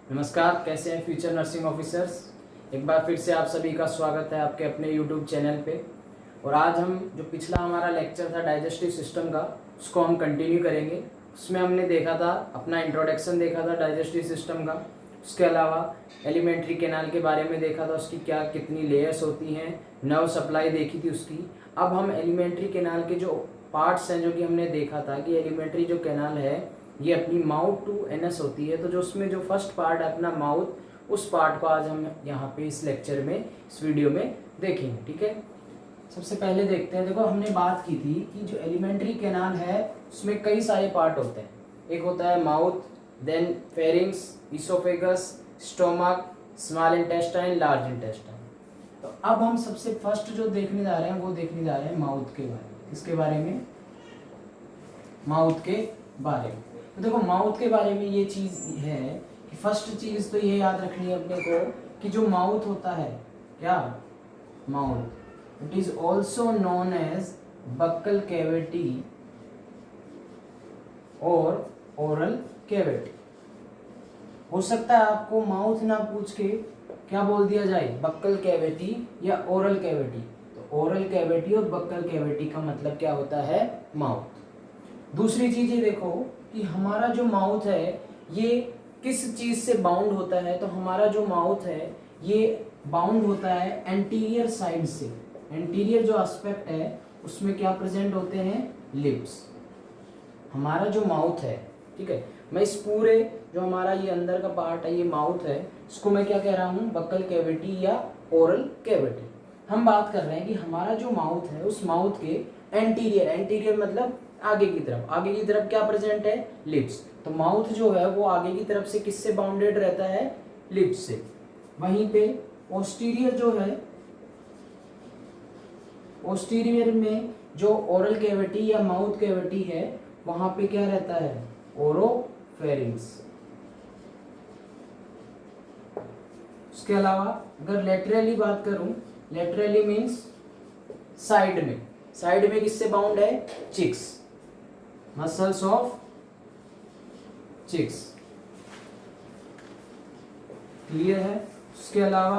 नमस्कार, कैसे हैं फ्यूचर नर्सिंग ऑफिसर्स। एक बार फिर से आप सभी का स्वागत है आपके अपने यूट्यूब चैनल पे। और आज हम जो पिछला हमारा लेक्चर था डाइजेस्टिव सिस्टम का, उसको हम कंटिन्यू करेंगे। उसमें हमने देखा था, अपना इंट्रोडक्शन देखा था डाइजेस्टिव सिस्टम का। उसके अलावा एलिमेंट्री कैनाल के बारे में देखा था, उसकी क्या कितनी लेयर्स होती हैं, नर्व सप्लाई देखी थी उसकी। अब हम एलिमेंट्री कैनाल के जो पार्ट्स हैं, जो कि हमने देखा था कि एलिमेंट्री जो कैनाल है ये अपनी माउथ टू एनस होती है। तो जो उसमें जो फर्स्ट पार्ट है अपना माउथ, उस पार्ट को आज हम यहाँ पे इस लेक्चर में, इस वीडियो में देखेंगे। ठीक है, सबसे पहले देखते हैं। देखो, हमने बात की थी कि जो एलिमेंट्री कैनाल है उसमें कई सारे पार्ट होते हैं। एक होता है mouth, then pharynx, oesophagus, stomach, small intestine, large intestine. तो अब हम सबसे फर्स्ट जो देखने जा रहे हैं वो देखने जा रहे हैं माउथ के बारे में। किसके बारे में? माउथ के बारे में। तो देखो, माउथ के बारे में ये चीज़ है कि फर्स्ट चीज़ तो ये याद रखनी है अपने को कि जो माउथ होता है, क्या mouth, it is also known as buccal cavity और ओरल कैविटी। हो सकता है आपको माउथ ना पूछ के क्या बोल दिया जाए, बक्कल कैविटी या ओरल कैविटी। तो ओरल कैविटी और बक्कल कैविटी का मतलब क्या होता है? माउथ। दूसरी चीज ये देखो कि हमारा जो माउथ है ये किस चीज से बाउंड होता है। तो हमारा जो माउथ है ये बाउंड होता है एंटीरियर साइड से। एंटीरियर जो एस्पेक्ट है उसमें क्या प्रेजेंट होते हैं? लिप्स। हमारा जो माउथ है, ठीक है, मैं इस पूरे जो हमारा ये अंदर का पार्ट है, ये माउथ है, इसको मैं क्या कह रहा हूँ? बक्कल कैविटी या ओरल कैविटी। हम बात कर रहे हैं कि हमारा जो माउथ है उस माउथ के एंटीरियर, एंटीरियर मतलब आगे की तरफ, आगे की तरफ क्या प्रेजेंट है? लिप्स। तो माउथ जो है वो आगे की तरफ से किससे बाउंडेड रहता है? लिप्स से। वहीं पे पोस्टीरियर जो है, पोस्टीरियर में जो ओरल कैविटी या माउथ कैविटी है वहां पे क्या रहता है? ओरोफेरिंग्स। उसके अलावा अगर लेटरली बात करूं, लेटरली मीन्स साइड में, साइड में किससे बाउंड है? Cheeks, muscles of cheeks. Clear है? उसके अलावा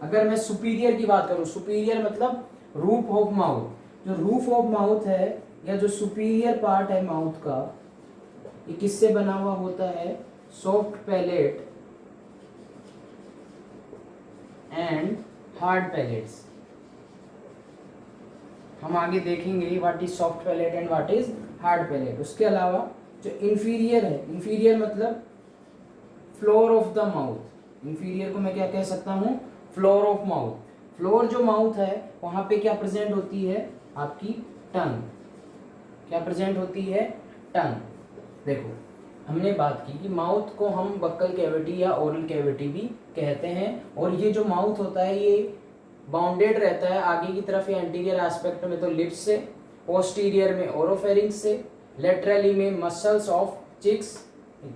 अगर मैं सुपीरियर की बात करूं, सुपीरियर मतलब रूफ ऑफ माउथ। जो रूफ ऑफ माउथ है या जो सुपीरियर पार्ट है माउथ का, ये किससे बना हुआ होता है? Soft palate and hard palates. हम आगे देखेंगे what is soft palate and what is hard palate. उसके अलावा जो इंफीरियर है, इंफीरियर मतलब floor of the mouth. Inferior को मैं क्या कह सकता हूँ? Floor of mouth. फ्लोर जो माउथ है वहां पे क्या प्रेजेंट होती है? आपकी टंग। क्या प्रेजेंट होती है? टंग। देखो, हमने बात की कि माउथ को हम बक्कल कैविटी या ओरल कैविटी भी कहते हैं। और ये जो माउथ होता है ये बाउंडेड रहता है आगे की तरफ या एंटीरियर एस्पेक्ट में तो लिप्स से, पोस्टीरियर में ओरोफेरिंक्स से, लेटरली में मसल्स ऑफ चिक्स,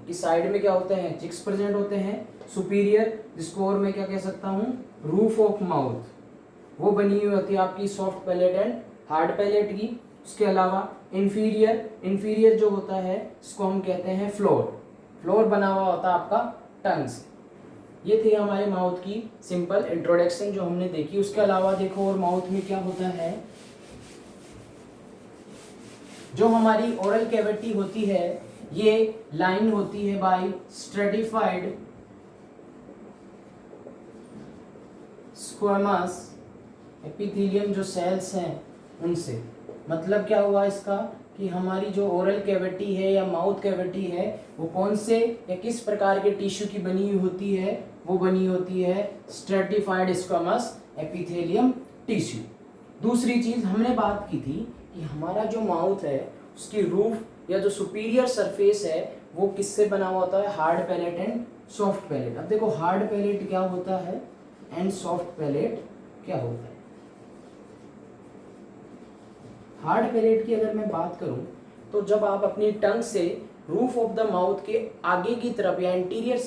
की साइड में क्या होते हैं? चिक्स प्रेजेंट होते हैं। सुपीरियर, जिसको और मैं क्या कह सकता हूँ? रूफ ऑफ माउथ, वो बनी हुई होती है आपकी soft palate and hard palate की। उसके अलावा इंफीरियर, इंफीरियर जो होता है इसको हम कहते हैं फ्लोर। फ्लोर बना हुआ होता है आपका टंग से। ये थी हमारे माउथ की सिंपल इंट्रोडक्शन जो हमने देखी। उसके अलावा देखो और माउथ में क्या होता है, जो हमारी ओरल कैविटी होती है ये लाइन होती है बाय स्ट्रेटिफाइड स्क्वेमस एपिथेलियम, जो सेल्स हैं उनसे। मतलब क्या हुआ इसका कि हमारी जो ओरल कैविटी है या माउथ कैविटी है वो कौन से या किस प्रकार के टिश्यू की बनी हुई होती है? वो बनी होती है स्ट्रेटिफाइड स्क्वेमस एपिथेलियम टिश्यू। दूसरी चीज हमने बात की थी कि हमारा जो माउथ है उसकी रूफ या जो सुपीरियर सरफेस है वो किससे बना हुआ होता है? Hard palate and soft palate. अब देखो, हार्ड पैलेट क्या होता है एंड सॉफ्ट पैलेट क्या होता है। हार्ड पैलेट की अगर मैं बात करूं तो जब आप अपनी टंग से रूफ ऑफ द माउथ के आगे की तरफ या एंटीरियर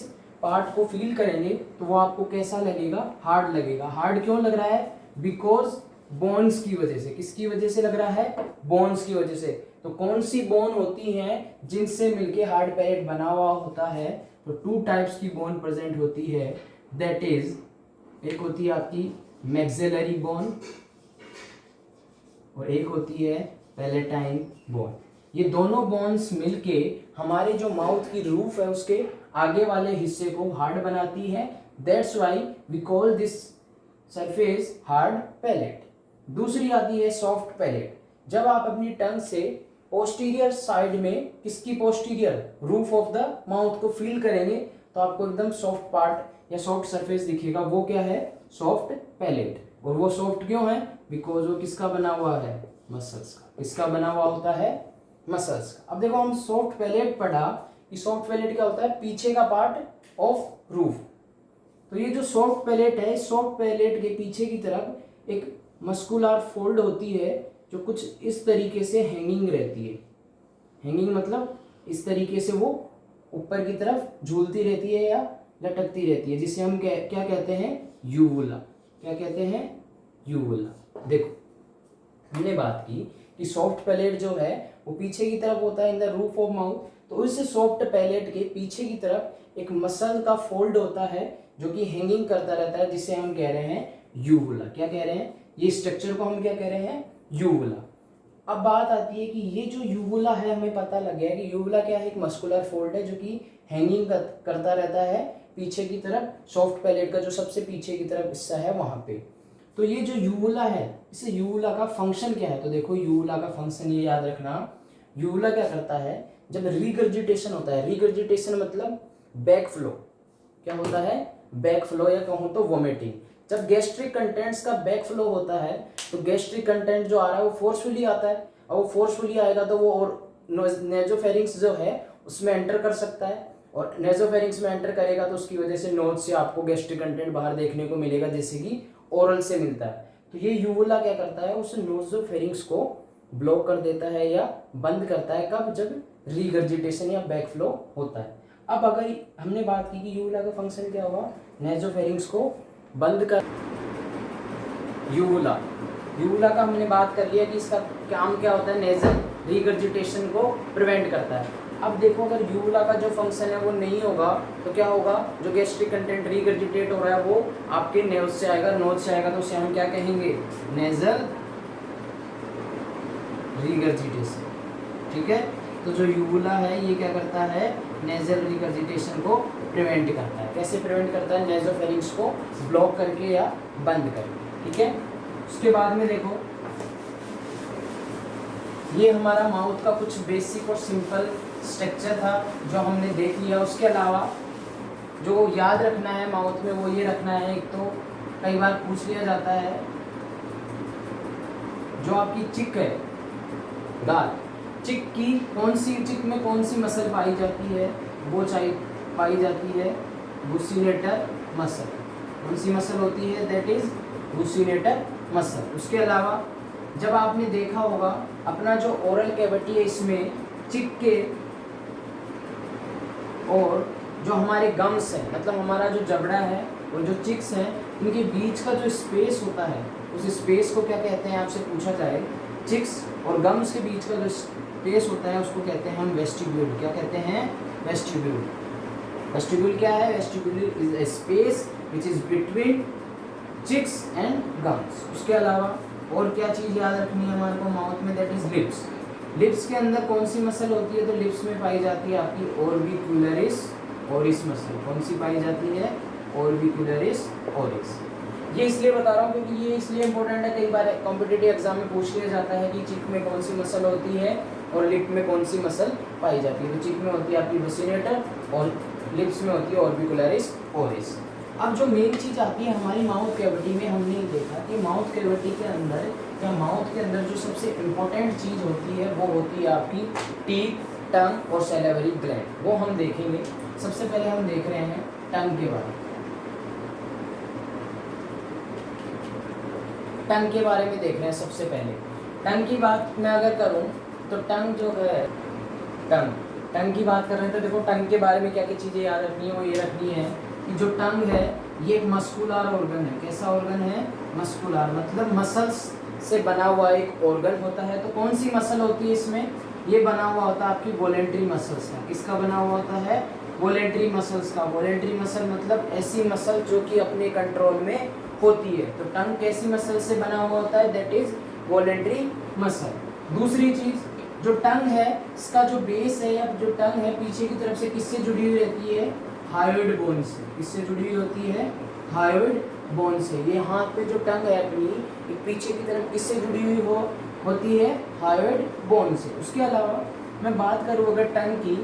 पार्ट को फील करेंगे तो वो आपको कैसा लगेगा? हार्ड लगेगा। हार्ड क्यों लग रहा है? बिकॉज बोन्स की वजह से। किसकी वजह से लग रहा है? बोन्स की वजह से। तो कौन सी बोन होती हैं जिनसे मिलके हार्ड पैलेट बना हुआ होता है? तो 2 टाइप्स की बोन प्रेजेंट होती है, दैट इज एक होती है आपकी मैक्सिलरी बोन और एक होती है पैलेटाइन बोन। ये दोनों बोन्स मिलके हमारे जो माउथ की रूफ है उसके आगे वाले हिस्से को हार्ड बनाती है, that's why we call this surface hard palate. दूसरी आती है सॉफ्ट पैलेट। जब आप अपनी टंग से पोस्टीरियर साइड में, किसकी posterior, roof of the mouth को फील करेंगे तो आपको एकदम सॉफ्ट पार्ट या सॉफ्ट सरफेस दिखेगा, वो क्या है, सॉफ्ट पैलेट। और वो सॉफ्ट क्यों है, बिकॉज वो किसका बना हुआ है, मसल्स का। इसका बना हुआ होता है मसल्स का। अब देखो हम सॉफ्ट पैलेट पढ़ा कि सॉफ्ट पैलेट क्या होता है, पीछे का पार्ट ऑफ रूफ। तो ये जो सॉफ्ट पैलेट है, सॉफ्ट पैलेट के पीछे की तरफ एक मस्कुलर फोल्ड होती है जो कुछ इस तरीके से हैंगिंग रहती है। हैंगिंग मतलब इस तरीके से वो ऊपर की तरफ झूलती रहती है या लटकती रहती है, जिसे हम क्या कहते हैं, यूवुला। क्या कहते हैं, यूवुला। देखो हमने बात की कि सॉफ्ट पैलेट जो है वो पीछे की तरफ होता है in the roof of mouth, तो उस सॉफ्ट पैलेट के पीछे की तरफ एक मसल का फोल्ड होता है जो कि हैंगिंग करता रहता है, जिसे हम कह रहे हैं यूवुला। क्या कह रहे हैं, ये स्ट्रक्चर को हम क्या कह रहे हैं, यूवुला। अब बात आती है कि ये जो यूवुला है, हमें पता लग गया कि यूवुला क्या है, एक मस्कुलर फोल्ड है जो कि हैंगिंग करता रहता है पीछे की तरफ, सॉफ्ट पैलेट का जो सबसे पीछे की तरफ हिस्सा है वहां पे। तो ये जो यूवुला है, इस यूवुला का फंक्शन क्या है, तो देखो यूवुला का फंक्शन ये याद रखना, यूवुला क्या करता है, जब रिगर्जिटेशन होता है, रिगर्जिटेशन मतलब बैक फ्लो, क्या होता है, बैक फ्लो या कहूँ तो वोमिटिंग। जब गैस्ट्रिक कंटेंट्स का बैक फ्लो होता है तो गैस्ट्रिक कंटेंट जो आ रहा है वो फोर्सफुली आता है, और वो फोर्सफुली आएगा तो वो और नेजोफेरिंक्स जो है उसमें एंटर कर सकता है, और नेजोफेरिंक्स में एंटर करेगा तो उसकी वजह से नोज से आपको गैस्ट्रिक कंटेंट बाहर देखने को मिलेगा, जैसे कि ओरल से मिलता है। तो ये यूवुला क्या करता है, उस नोजोफेरिंक्स को ब्लॉक कर देता है या बंद करता है, कब, जब रिगर्जिटेशन या बैक फ्लो होता है। अब अगर हमने बात की कि यूवुला का फंक्शन क्या हुआ, नेजोफेरिंक्स को बंद कर, यूवुला का हमने बात कर लिया कि इसका काम क्या होता है, नेजल रिगर्जिटेशन को प्रिवेंट करता है। अब देखो अगर यूवुला का जो फंक्शन है वो नहीं होगा तो क्या होगा, जो गैस्ट्रिक कंटेंट रिगर्जिटेट हो रहा है वो आपके नोज से आएगा, नोज से आएगा तो उसे हम क्या कहेंगे, नेजल रिगर्जिटेशन। ठीक है, तो जो यूवुला है ये क्या करता है, नेजल रिगर्जिटेशन को प्रिवेंट करता है। कैसे प्रिवेंट करता है, नेजोफेरिंक्स को ब्लॉक करके या बंद करके। ठीक है, उसके बाद में देखो ये हमारा माउथ का कुछ बेसिक और सिंपल स्ट्रक्चर था जो हमने देख लिया। उसके अलावा जो याद रखना है माउथ में वो ये रखना है, एक तो कई बार पूछ लिया जाता है, जो आपकी चिक है, गाल, चिक की कौन सी, चिक में कौन सी मसल पाई जाती है, वो पाई जाती है बुसिनेटर मसल। कौन सी मसल होती है, दैट इज बुसिनेटर मसल। उसके अलावा जब आपने देखा होगा अपना जो ओरल कैविटी है इसमें चिक के और जो हमारे गम्स हैं, मतलब हमारा जो जबड़ा है और जो चिक्स हैं, इनके बीच का जो स्पेस होता है उस स्पेस को क्या कहते हैं, आपसे पूछा जाए, चिक्स और गम्स के बीच का जो स्पेस होता है उसको कहते हैं हम वेस्टिब्यूल। क्या कहते हैं, वेस्टिब्यूल। वेस्टिब्यूल क्या है, vestibule is a space which is between cheeks and gums. उसके अलावा और क्या चीज़ याद रखनी है हमारे को माउथ में, दैट इज लिप्स। लिप्स के अंदर कौन सी मसल होती है, तो लिप्स में पाई जाती है आपकी ऑर्बिक्युलरिस ओरिस मसल। कौन सी पाई जाती है, ऑर्बिक्युलरिस ओरिस। ये इसलिए बता रहा हूँ क्योंकि ये इसलिए इंपॉर्टेंट है, कई बार कॉम्पिटिटिव एग्जाम में पूछ लिया जाता है कि चिक में कौन सी मसल होती है और लिप में कौन सी मसल पाई जाती है। तो चिक में होती है आपकी बुसिनेटर और लिप्स में होती है ऑर्बिक्युलरिस ओरिस। अब जो मेन चीज़ आती है हमारी माउथ कैविटी में, हमने देखा कि माउथ कैविटी के अंदर या माउथ के अंदर जो सबसे इम्पोर्टेंट चीज़ होती है वो होती है आपकी टीथ, टंग और सैलिवरी ग्लैंड। वो हम देखेंगे। सबसे पहले हम देख रहे हैं टंग के बारे में। टंग के बारे में देख रहे हैं सबसे पहले। टंग की बात मैं अगर करूं तो टंग जो है, टंग की बात कर रहे हैं तो देखो टंग के बारे में क्या क्या चीज़ें याद रखनी है, वो ये रखनी है कि जो टंग है ये एक मस्कुलर ऑर्गन है। कैसा ऑर्गन है, मस्कुलर, मतलब मसल्स से बना हुआ एक ऑर्गन होता है। तो कौन सी मसल होती है इसमें, ये बना हुआ होता है आपकी वॉलेंट्री मसल्स का। किसका बना हुआ होता है, वॉलेंटरी मसल्स का। वॉलेंटरी मसल मतलब ऐसी मसल जो कि अपने कंट्रोल में होती है। तो टंग कैसी मसल से बना हुआ होता है, दैट इज वॉलेंटरी मसल। दूसरी चीज, जो टंग है इसका जो बेस है या जो टंग है पीछे की तरफ से किससे जुड़ी हुई रहती है, हायोइड बोन से। किससे जुड़ी हुई होती है, हायोइड बोन से। ये हाथ पे जो टंग है अपनी, ये पीछे की तरफ किससे जुड़ी हुई होती है, हायोइड बोन से। उसके अलावा मैं बात करूँ अगर टंग की,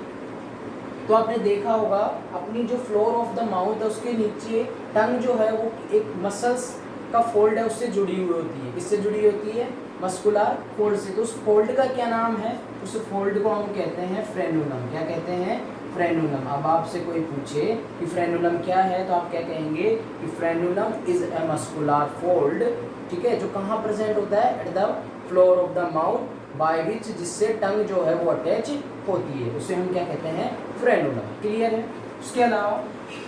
तो आपने देखा होगा अपनी जो फ्लोर ऑफ द माउथ है उसके नीचे टंग जो है वो एक मसल्स का फोल्ड है उससे जुड़ी हुई होती है। किससे जुड़ी होती है, मस्कुलर फोल्ड से। तो उस फोल्ड का क्या नाम है, उस फोल्ड को हम कहते हैं फ्रेनुलम। क्या कहते हैं, फ्रेनुलम। अब आपसे कोई पूछे कि फ्रेनुलम क्या है तो आप क्या कहेंगे कि frenulum is a muscular fold, ठीक है, जो कहाँ प्रेजेंट होता है, at the floor of the mouth, by which, जिससे टंग जो है वो अटैच होती है, उसे हम क्या कहते हैं, फ्रेनुलम। क्लियर है। उसके अलावा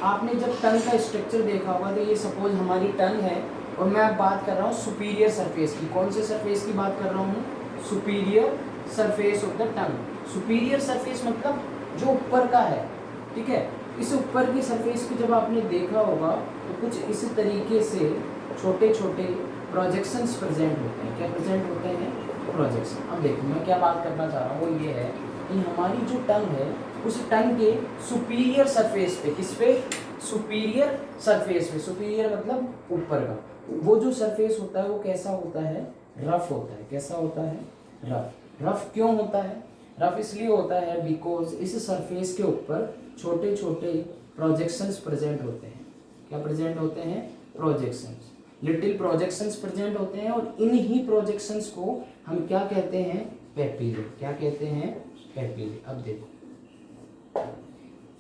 आपने जब टंग का स्ट्रक्चर देखा होगा तो ये सपोज हमारी टंग है और मैं अब बात कर रहा हूँ सुपीरियर सरफेस की। कौन से सरफेस की बात कर रहा हूँ, superior surface of the tongue. Superior surface मतलब जो ऊपर का है, ठीक है। इस ऊपर की सरफेस को जब आपने देखा होगा तो कुछ इसी तरीके से छोटे छोटे प्रोजेक्शंस प्रेजेंट होते हैं। क्या प्रेजेंट होते हैं, प्रोजेक्शन। अब देखो मैं क्या बात करना चाह रहा हूँ, वो ये है कि हमारी जो टंग है उस टंग के सुपीरियर सरफेस पे, किस पे, सुपीरियर सरफेस पे। सुपीरियर मतलब ऊपर का, वो जो सरफेस होता है वो कैसा होता है, रफ होता है। कैसा होता है, रफ। रफ क्यों होता है, रफ इसलिए होता है बिकॉज इस सरफेस के ऊपर छोटे छोटे प्रोजेक्शंस प्रेजेंट होते हैं। क्या प्रेजेंट होते हैं, प्रोजेक्शंस, लिटिल प्रोजेक्शंस प्रेजेंट होते हैं। और इन ही प्रोजेक्शंस को हम क्या कहते हैं, पेपिले। क्या कहते हैं, पेपिले। अब देखो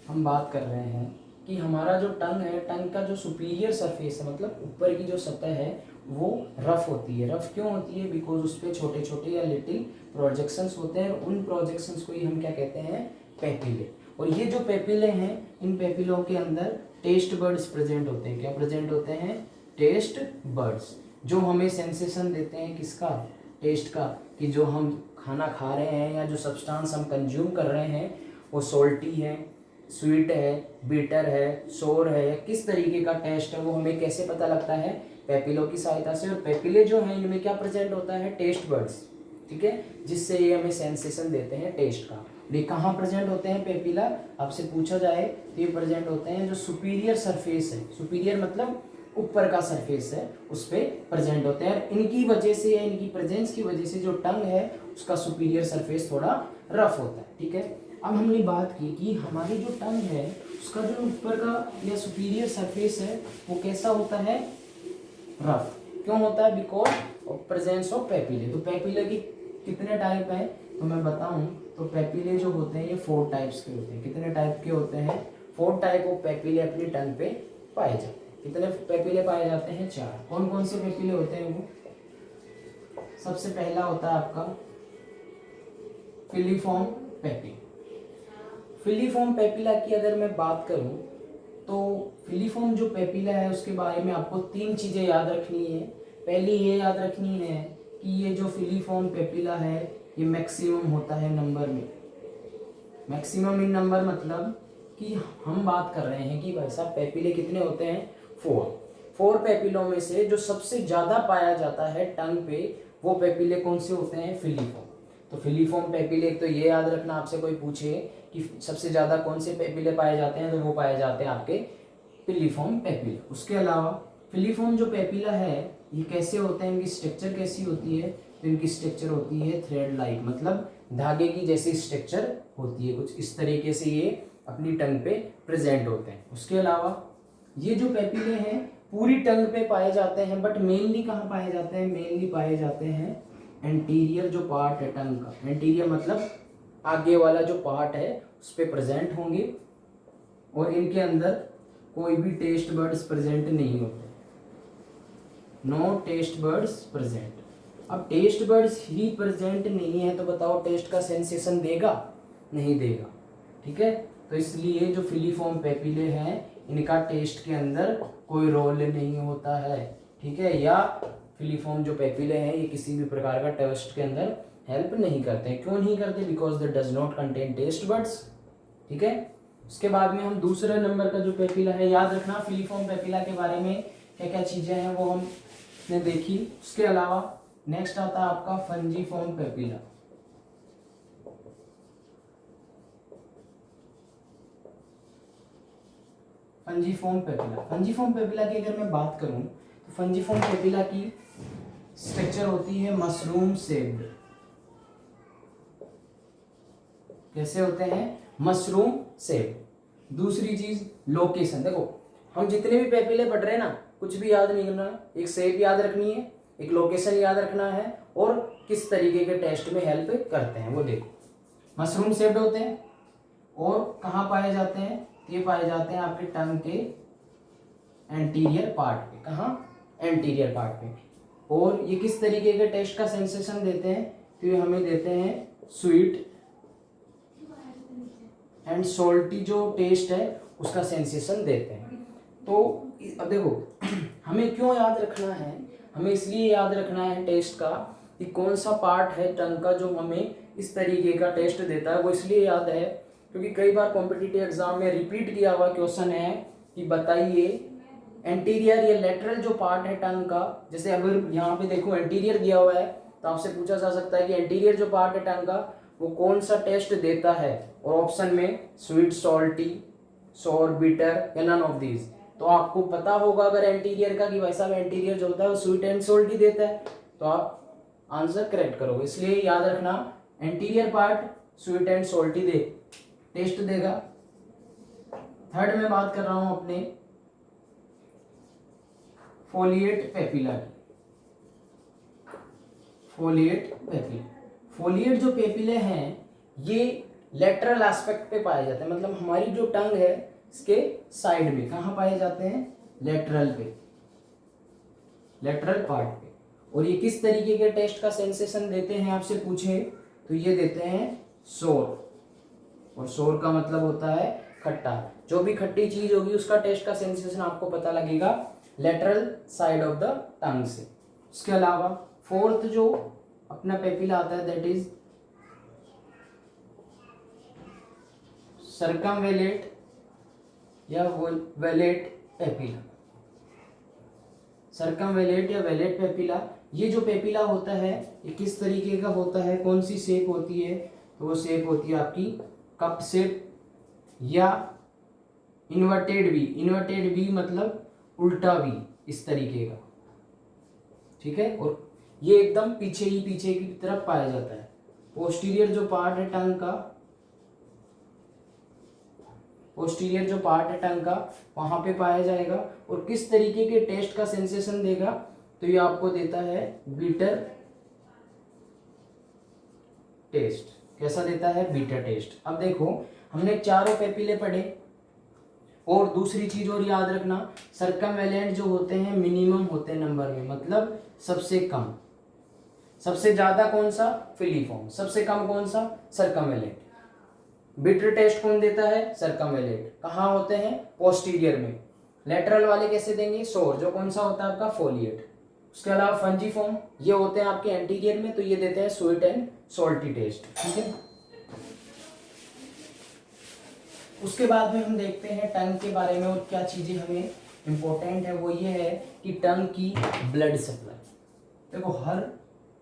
हम बात कर रहे हैं कि हमारा जो टंग है, टंग का जो सुपीरियर सरफेस है मतलब ऊपर की जो सतह है वो रफ होती है। रफ क्यों होती है, बिकॉज उस पर छोटे छोटे या लिटिल प्रोजेक्शंस होते हैं। उन प्रोजेक्शंस को ही हम क्या कहते हैं, पेपिले। और ये जो पेपिले हैं, इन पेपिलों के अंदर टेस्ट बर्ड्स प्रेजेंट होते हैं। क्या प्रेजेंट होते हैं, टेस्ट बर्ड्स, जो हमें सेंसेशन देते हैं किसका, टेस्ट का, कि जो हम खाना खा रहे हैं या जो सब्सटेंस हम कंज्यूम कर रहे हैं वो सॉल्टी है, स्वीट है, बीटर है, सोर है, या किस तरीके का टेस्ट है, वो हमें कैसे पता लगता है, पेपिलों की सहायता से। और पेपिले जो हैं इनमें क्या प्रेजेंट होता है, टेस्ट बर्ड्स, ठीक है, जिससे ये हमें सेंसेशन देते हैं टेस्ट का। ये कहाँ प्रेजेंट होते हैं पेपिला, आपसे पूछा जाए तो ये प्रेजेंट होते हैं जो सुपीरियर सरफेस है, सुपीरियर मतलब ऊपर का सरफेस है, उस पर प्रेजेंट होते हैं। इनकी वजह से या इनकी प्रेजेंस की वजह से जो टंग है उसका सुपीरियर सरफेस थोड़ा रफ होता है, ठीक है। अब हमने बात की कि हमारी जो टंग है उसका जो ऊपर का या सुपीरियर सरफेस है वो कैसा होता है, रफ। क्यों होता है, because of presence of papillae. तो पेपिले की कितने टाइप है तो मैं बताऊं तो पेपिले जो होते हैं ये 4 टाइप्स के होते हैं। कितने टाइप के होते हैं, 4 टाइप ऑफ पेपिले अपनी टंग पे पाए जाते हैं। कितने पेपिले पाए जाते हैं, 4। कौन कौन से पेपिले होते हैं वो, सबसे पहला होता है आपका फिलीफॉर्म पेपिला। फिलीफॉर्म पेपिला की अगर मैं बात करूं तो फिलीफॉर्म जो पेपिला है उसके बारे में आपको 3 चीजें याद रखनी है। पहली ये याद रखनी है कि ये जो फिलीफॉर्म पेपिला है ये मैक्सिमम होता है नंबर में। मैक्सिमम इन नंबर मतलब कि हम बात कर रहे हैं कि वैसा पेपिले कितने होते हैं, 4 पेपिलों में से जो सबसे ज़्यादा पाया जाता है टंग पे वो पेपिले कौन से होते हैं, फिलीफॉर्म। तो फिलीफॉर्म पेपिले, तो ये याद रखना, आपसे कोई पूछे कि सबसे ज़्यादा कौन से पेपिले पाए जाते हैं तो वो पाए जाते हैं आपके फिलीफॉर्म पेपिले। उसके अलावा फिलीफॉर्म जो पेपिला है ये कैसे होते हैं, इनकी स्ट्रक्चर कैसी होती है, तो इनकी स्ट्रक्चर होती है थ्रेड लाइक, मतलब धागे की जैसी स्ट्रक्चर होती है। कुछ इस तरीके से ये अपनी टंग पे प्रेजेंट होते हैं। उसके अलावा ये जो पेपिले हैं पूरी टंग पे पाए जाते हैं, बट मेनली कहाँ पाए जाते हैं, मेनली पाए जाते हैं एंटीरियर जो पार्ट है टंग का। एंटीरियर मतलब आगे वाला जो पार्ट है उस पर प्रेजेंट होंगे और इनके अंदर कोई भी टेस्ट बर्ड्स प्रेजेंट नहीं होते, नो टेस्ट बर्ड्स प्रेजेंट। अब टेस्ट बर्ड्स ही प्रेजेंट नहीं है तो बताओ टेस्ट का सेंसेशन देगा, नहीं देगा, ठीक है। तो इसलिए जो फिलीफॉर्म पेपिले हैं इनका टेस्ट के अंदर कोई रोल नहीं होता है, ठीक है। या फिलीफॉर्म जो पेपिले हैं ये किसी भी प्रकार का टेस्ट के अंदर हेल्प नहीं करते हैं। क्यों नहीं करते, because they does not contain taste buds, ठीक है। उसके बाद में हम दूसरे नंबर का जो पेपिला है, याद रखना फिलीफॉर्म पेपिला के बारे में क्या क्या चीज़ें हैं वो हमने देखी। उसके अलावा नेक्स्ट आता है आपका फंजीफॉर्म पेपिला। फंजीफॉर्म पेपिला, फंजीफॉर्म पेपिला की अगर मैं बात करूं तो फंजीफॉर्म पेपिला की स्ट्रक्चर होती है मशरूम शेप्ड। कैसे होते हैं? Mushroom shaped. दूसरी चीज लोकेशन, देखो हम जितने भी पेपिले पढ़ रहे हैं ना, कुछ भी याद नहीं करना, एक शेप याद रखनी है, एक लोकेशन याद रखना है, और किस तरीके के टेस्ट में हेल्प करते हैं वो देखो। मशरूम शेप्ड होते हैं और कहाँ पाए जाते हैं? ये पाए जाते हैं आपके टंग के एंटीरियर पार्ट पे। कहाँ? एंटीरियर पार्ट पे। और ये किस तरीके के टेस्ट का सेंसेशन देते हैं? तो ये हमें देते हैं स्वीट एंड सॉल्टी जो टेस्ट है उसका सेंसेशन देते हैं। तो अब देखो हमें क्यों याद रखना है? हमें इसलिए याद रखना है टेस्ट का कि कौन सा पार्ट है टंग का जो हमें इस तरीके का टेस्ट देता है। वो इसलिए याद है क्योंकि कई बार कॉम्पिटिटिव एग्जाम में रिपीट किया हुआ क्वेश्चन है कि बताइए एंटीरियर या लेटरल जो पार्ट है टंग का, जैसे अगर यहाँ पे देखो एंटीरियर दिया हुआ है तो आपसे पूछा जा सकता है कि एंटीरियर जो पार्ट है टंग का वो कौन सा टेस्ट देता है, और ऑप्शन में स्वीट, सॉल्टी, सोर, बिटर या नन ऑफ दीज। तो आपको पता होगा अगर एंटीरियर का कि भाई साहब एंटीरियर जो होता है वो स्वीट एंड सॉल्टी देता है, तो आप आंसर करेक्ट करोगे। इसलिए याद रखना anterior part sweet and salty the taste देगा। थर्ड में बात कर रहा हूं अपने फोलिएट पेपिला की। फोलिएट पेपिला, फोलिएट जो पेपिले हैं ये लेटरल एस्पेक्ट पे पाए जाते हैं, मतलब हमारी जो टंग है इसके साइड में। कहाँ पाए जाते हैं? लेटरल पे, लेटरल पार्ट पे। और ये किस तरीके के टेस्ट का सेंसेशन देते हैं आपसे पूछे तो ये देते हैं सोर, और सोर का मतलब होता है खट्टा। जो भी खट्टी चीज होगी उसका टेस्ट का सेंसेशन आपको पता लगेगा lateral side of the tongue से। उसके अलावा फोर्थ जो अपना पेपिला आता है दैट इज सर्कमवेलेट या वेलेट पेपिला। सर्कमवेलेट या वेलेट पेपिला, ये जो पेपिला होता है ये किस तरीके का होता है, कौन सी शेप होती है? तो वो शेप होती है आपकी कप शेप या इन्वर्टेड वी। इन्वर्टेड वी मतलब उल्टा वी, इस तरीके का, ठीक है। और ये एकदम पीछे ही पीछे की तरफ पाया जाता है। पोस्टीरियर जो पार्ट है टंग का, पोस्टीरियर जो पार्ट है टंग का वहां पे पाया जाएगा। और किस तरीके के टेस्ट का सेंसेशन देगा? तो ये आपको देता है बीटर टेस्ट। कैसा देता है? Bitter taste. अब देखो हमने चारों पेपिले पढ़े, और दूसरी चीज और याद रखना, सर्कमवेलेंट जो होते हैं मिनिमम होते हैं नंबर में, मतलब सबसे कम। सबसे ज्यादा कौन सा? फिलीफॉर्म। सबसे कम कौन सा? सर्कमवेलेंट। बिटर टेस्ट कौन देता है? सर्कमवेलेंट। कहाँ होते हैं? पोस्टीरियर में। लेटरल वाले कैसे देंगे? सोर, जो कौन सा होता है आपका? फोलिएट। उसके अलावा फंजीफॉर्म ये होते हैं आपके एंटीरियर में, तो ये देते हैं स्वीट एंड सॉल्टी टेस्ट, ठीक है। उसके बाद में हम देखते हैं टंग के बारे में और क्या चीजें हमें इंपॉर्टेंट है। वो ये है कि टंग की ब्लड सप्लाई। देखो हर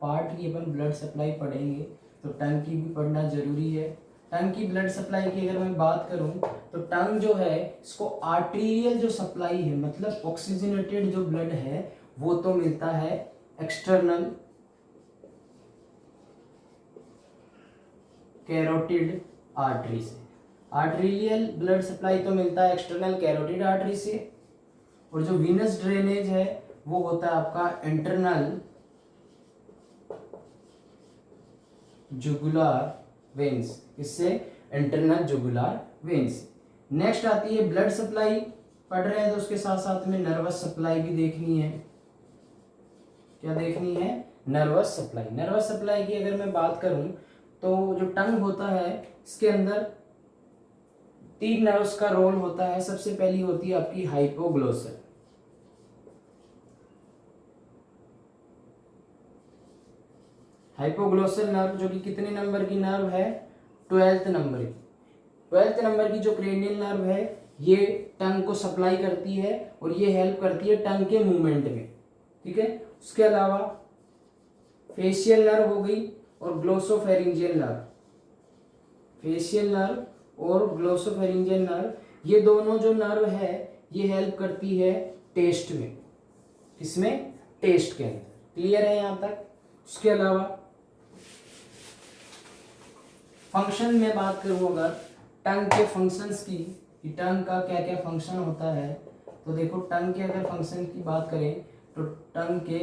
पार्ट की अपन ब्लड सप्लाई पढ़ेंगे तो टंग की भी पढ़ना जरूरी है। टंग की ब्लड सप्लाई की अगर मैं बात करूं तो टंग जो है इसको आर्टीरियल जो सप्लाई है, मतलब ऑक्सीजनेटेड जो ब्लड है वो तो मिलता है एक्सटर्नल कैरोटिड आर्टरी से। आर्टेरियल ब्लड सप्लाई तो मिलता है एक्सटर्नल कैरोटिड आर्टरी से, और जो वीनस ड्रेनेज है वो होता है आपका इंटरनल जुगुलार वेन्स। इससे इंटरनल जुगुलार वेन्स। नेक्स्ट आती है ब्लड सप्लाई। पढ़ रहे हैं तो उसके साथ साथ में नर्वस सप्लाई भी देखनी है। क्या देखनी है? Nervous supply. नर्वस सप्लाई की अगर मैं बात करूं तो जो टंग होता है इसके अंदर 3 नर्व्स का रोल होता है। सबसे पहली होती है आपकी हाइपोग्लोसल। हाइपोग्लोसल नर्व जो कि कितने नंबर की नर्व है? 12th नंबर की। 12th नंबर की जो क्रेनियल नर्व है ये टंग को सप्लाई करती है और ये हेल्प करती है टंग के मूवमेंट में, ठीक है। उसके अलावा फेशियल नर्व हो गई और ग्लोसोफेरिंजियल नर्व, फेशियल नर्व और ग्लोसोफेरिंजियल नर्व, ये दोनों जो नर्व है ये हेल्प करती है टेस्ट में, किसमें, टेस्ट के अंदर। क्लियर है यहाँ तक। उसके अलावा फंक्शन में बात करूँ अगर टंग के फंक्शंस की, कि टंग का क्या क्या फंक्शन होता है, तो देखो टंग के अगर फंक्शन की बात करें तो टंग के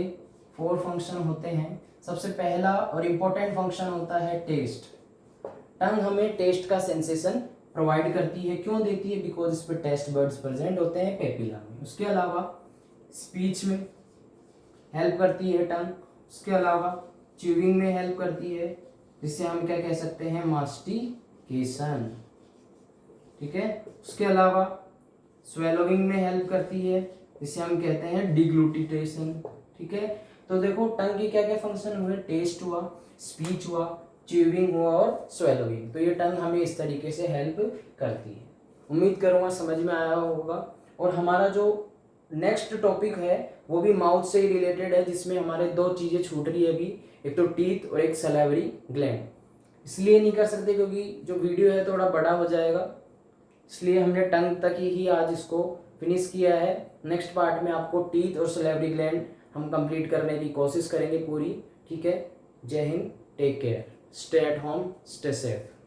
4 फंक्शन होते हैं। सबसे पहला और इम्पोर्टेंट फंक्शन होता है टेस्ट। टंग हमें टेस्ट का सेंसेशन प्रोवाइड करती है, क्यों देती है, बिकॉज इस पे टेस्ट बर्ड्स प्रेजेंट होते हैं पेपिला में। उसके अलावा स्पीच में हेल्प करती है टंग। उसके अलावा च्यूइंग में हेल्प करती है, जिससे हम क्या कह सकते हैं, मास्टिकेशन, ठीक है। उसके अलावा स्वेलोइंग में हेल्प करती है, जिसे हम कहते हैं डिग्लूटिटेशन, ठीक है। तो देखो टंग की क्या क्या फंक्शन हुए, टेस्ट हुआ, स्पीच हुआ, च्यूइंग हुआ और स्वेलोइंग। तो ये टंग हमें इस तरीके से हेल्प करती है। उम्मीद करूँगा समझ में आया होगा। और हमारा जो नेक्स्ट टॉपिक है वो भी माउथ से ही रिलेटेड है, जिसमें हमारे 2 चीज़ें छूट रही है अभी, एक तो टीथ और एक सलाइवरी ग्लैंड। इसलिए नहीं कर सकते क्योंकि जो वीडियो है थोड़ा बड़ा हो जाएगा, इसलिए हमने टंग तक ही आज इसको फिनिश किया है। नेक्स्ट पार्ट में आपको टीथ और सलाइवरी ग्लैंड हम कंप्लीट करने की कोशिश करेंगे पूरी, ठीक है। जय हिंद, take care, stay at home, stay safe.